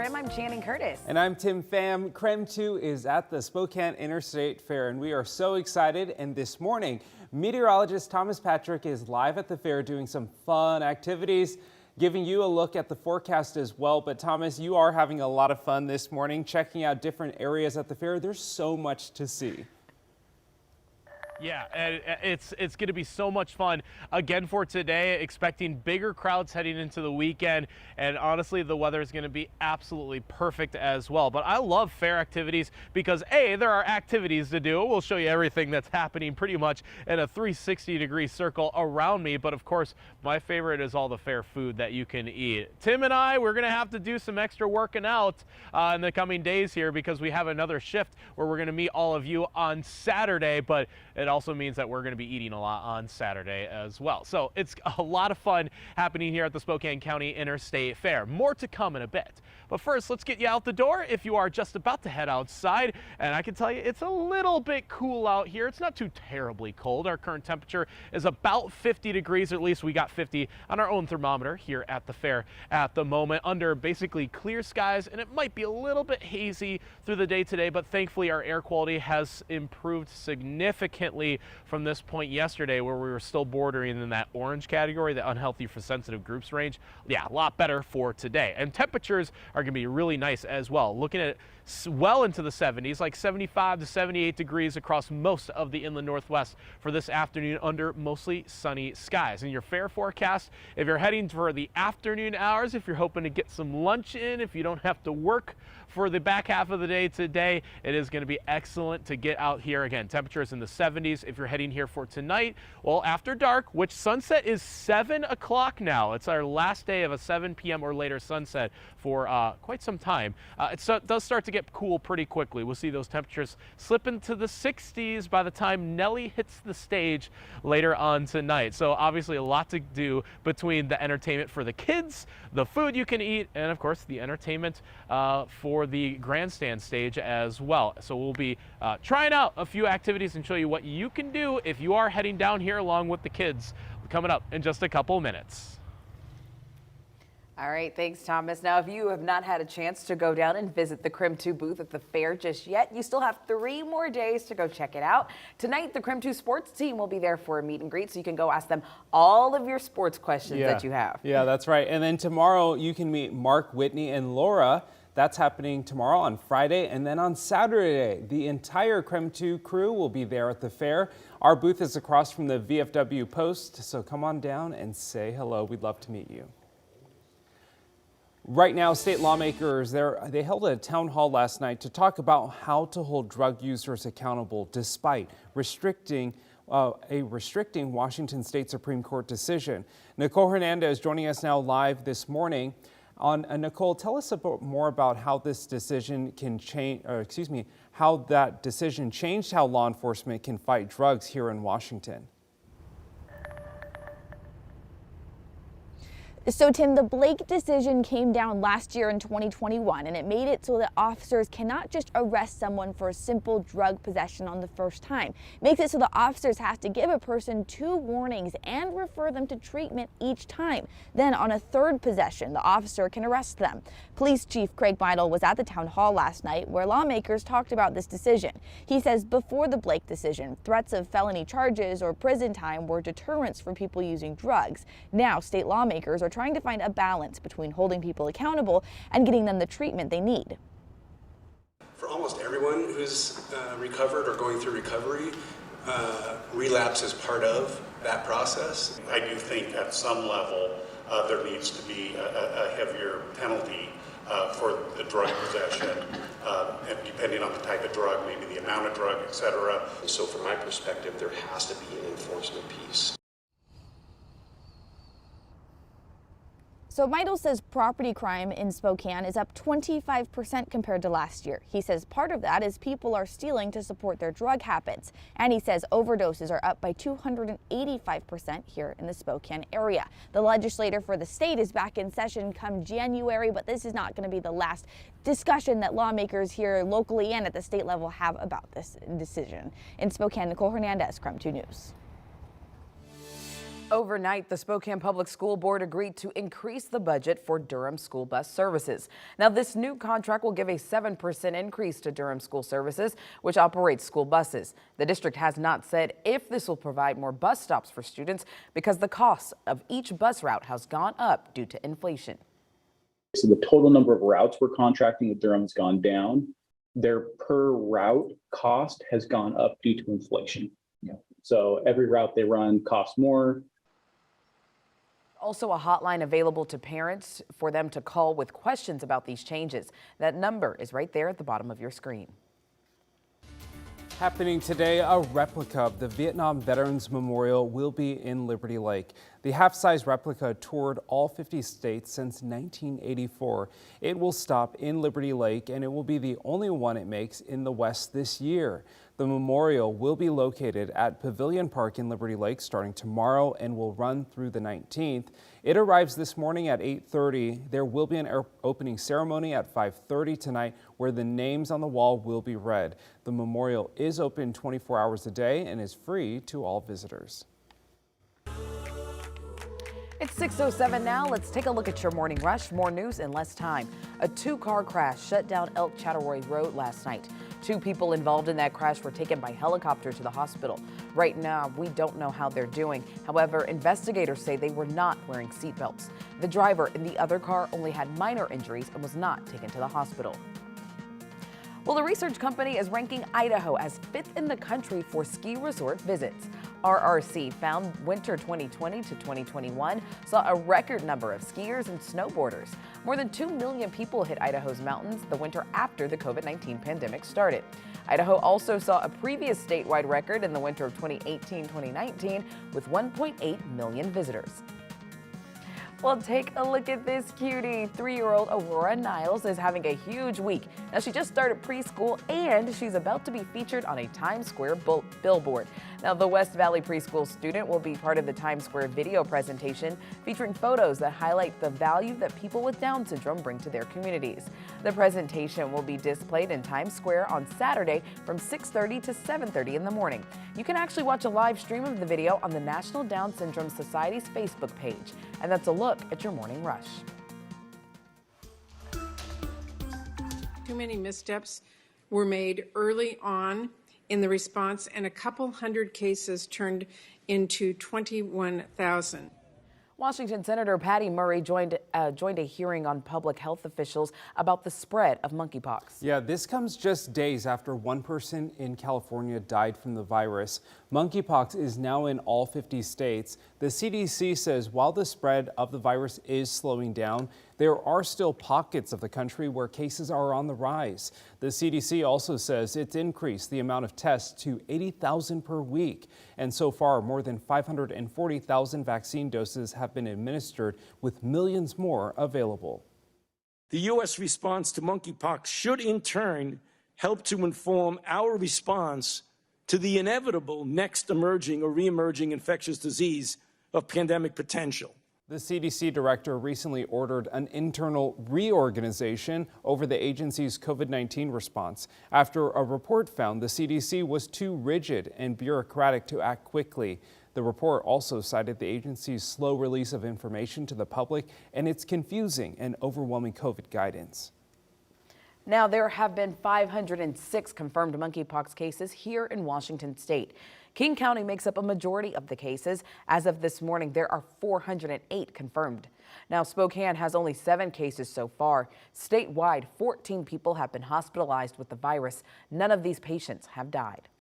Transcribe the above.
I'm Channing Curtis. And I'm Tim Pham. Creme 2 is at the Spokane Interstate Fair, and we are so excited. And this morning, meteorologist Thomas Patrick is live at the fair doing some fun activities, giving you a look at the forecast as well. But Thomas, you are having a lot of fun this morning, checking out different areas at the fair. There's so much to see. Yeah, and it's going to be so much fun again for today. Expecting bigger crowds heading into the weekend, and honestly, the weather is going to be absolutely perfect as well. But I love fair activities because A, there are activities to do. We'll show you everything that's happening pretty much in a 360-degree circle around me. But of course, my favorite is all the fair food that you can eat. Tim and I, we're going to have to do some extra working out in the coming days here because we have another shift where we're going to meet all of you on Saturday. But it also means that we're going to be eating a lot on Saturday as well. So it's a lot of fun happening here at the Spokane County Interstate Fair. More to come in a bit. But first, let's get you out the door if you are just about to head outside. And I can tell you it's a little bit cool out here. It's not too terribly cold. Our current temperature is about 50 degrees, or at least we got 50 on our own thermometer here at the fair at the moment, under basically clear skies. And it might be a little bit hazy through the day today, but thankfully our air quality has improved significantly from this point yesterday, where we were still bordering in that orange category, the unhealthy for sensitive groups range. Yeah, a lot better for today. And temperatures are going to be really nice as well. Looking at well into the 70s, like 75 to 78 degrees across most of the inland Northwest for this afternoon under mostly sunny skies. And your fair forecast, if you're heading for the afternoon hours, if you're hoping to get some lunch in, if you don't have to work for the back half of the day today, it is going to be excellent to get out here. Again, temperatures in the 70s. If you're heading here for tonight, well, after dark, which sunset is 7 o'clock now. It's our last day of a 7 p.m. or later sunset for quite some time. It does start to get cool pretty quickly. We'll see those temperatures slip into the 60s by the time Nelly hits the stage later on tonight. So obviously a lot to do between the entertainment for the kids, the food you can eat, and of course the entertainment for the grandstand stage as well. So we'll be trying out a few activities and show you what you can do if you are heading down here along with the kids, coming up in just a couple minutes. All right, thanks, Thomas. Now, if you have not had a chance to go down and visit the Creme 2 booth at the fair just yet, you still have 3 more days to go check it out. Tonight, the Creme 2 sports team will be there for a meet and greet, so you can go ask them all of your sports questions that you have. Yeah, that's right. And then tomorrow, you can meet Mark, Whitney, and Laura. That's happening tomorrow on Friday, and then on Saturday, the entire Creme 2 crew will be there at the fair. Our booth is across from the VFW post, so come on down and say hello. We'd love to meet you. Right now, state lawmakers, they held a town hall last night to talk about how to hold drug users accountable despite restricting Washington State Supreme Court decision. Nicole Hernandez joining us now live this morning. Nicole, tell us more about how this decision can change, how that decision changed how law enforcement can fight drugs here in Washington. So, Tim, the Blake decision came down last year in 2021, and it made it so that officers cannot just arrest someone for a simple drug possession on the first time. It makes it so the officers have to give a person 2 warnings and refer them to treatment each time. Then on a 3rd possession, the officer can arrest them. Police Chief Craig Meidel was at the town hall last night where lawmakers talked about this decision. He says before the Blake decision, threats of felony charges or prison time were deterrents for people using drugs. Now state lawmakers are trying to find a balance between holding people accountable and getting them the treatment they need. For almost everyone who's recovered or going through recovery, relapse is part of that process. I do think at some level there needs to be a heavier penalty for the drug possession, and depending on the type of drug, maybe the amount of drug, etc. So from my perspective, there has to be an enforcement piece. So Meidel says property crime in Spokane is up 25% compared to last year. He says part of that is people are stealing to support their drug habits. And he says overdoses are up by 285% here in the Spokane area. The legislature for the state is back in session come January, but this is not going to be the last discussion that lawmakers here locally and at the state level have about this decision. In Spokane, Nicole Hernandez, Creme 2 News. Overnight, the Spokane Public School Board agreed to increase the budget for Durham school bus services. Now, this new contract will give a 7% increase to Durham School Services, which operates school buses. The district has not said if this will provide more bus stops for students because the cost of each bus route has gone up due to inflation. So the total number of routes we're contracting with Durham has gone down. Their per route cost has gone up due to inflation. So every route they run costs more. Also, a hotline available to parents for them to call with questions about these changes. That number is right there at the bottom of your screen. Happening today, a replica of the Vietnam Veterans Memorial will be in Liberty Lake. The half-size replica toured all 50 states since 1984. It will stop in Liberty Lake, and it will be the only one it makes in the West this year. The memorial will be located at Pavilion Park in Liberty Lake starting tomorrow and will run through the 19th. It arrives this morning at 8:30. There will be an opening ceremony at 5:30 tonight where the names on the wall will be read. The memorial is open 24 hours a day and is free to all visitors. It's 6:07 now. Let's take a look at your morning rush. More news in less time. A two-car crash shut down Elk Chatteroy Road last night. 2 people involved in that crash were taken by helicopter to the hospital. Right now, we don't know how they're doing. However, investigators say they were not wearing seatbelts. The driver in the other car only had minor injuries and was not taken to the hospital. Well, a research company is ranking Idaho as 5th in the country for ski resort visits. RRC found winter 2020 to 2021 saw a record number of skiers and snowboarders. More than 2 million people hit Idaho's mountains the winter after the COVID-19 pandemic started. Idaho also saw a previous statewide record in the winter of 2018-2019 with 1.8 million visitors. Well, take a look at this cutie. 3-year-old Aurora Niles is having a huge week. Now, she just started preschool and she's about to be featured on a Times Square billboard. Now, the West Valley preschool student will be part of the Times Square video presentation featuring photos that highlight the value that people with Down syndrome bring to their communities. The presentation will be displayed in Times Square on Saturday from 6:30 to 7:30 in the morning. You can actually watch a live stream of the video on the National Down Syndrome Society's Facebook page. And that's a look at your morning rush. Too many missteps were made early on in the response, and a couple hundred cases turned into 21,000. Washington Senator Patty Murray joined a hearing on public health officials about the spread of monkeypox. Yeah, this comes just days after one person in California died from the virus. Monkeypox is now in all 50 states. The CDC says while the spread of the virus is slowing down, there are still pockets of the country where cases are on the rise. The CDC also says it's increased the amount of tests to 80,000 per week. And so far, more than 540,000 vaccine doses have been administered, with millions more available. The U.S. response to monkeypox should in turn help to inform our response to the inevitable next emerging or re-emerging infectious disease of pandemic potential. The CDC director recently ordered an internal reorganization over the agency's COVID-19 response after a report found the CDC was too rigid and bureaucratic to act quickly. The report also cited the agency's slow release of information to the public and its confusing and overwhelming COVID guidance. Now, there have been 506 confirmed monkeypox cases here in Washington state. King County makes up a majority of the cases. As of this morning, there are 408 confirmed. Now, Spokane has only 7 cases so far. Statewide, 14 people have been hospitalized with the virus. None of these patients have died.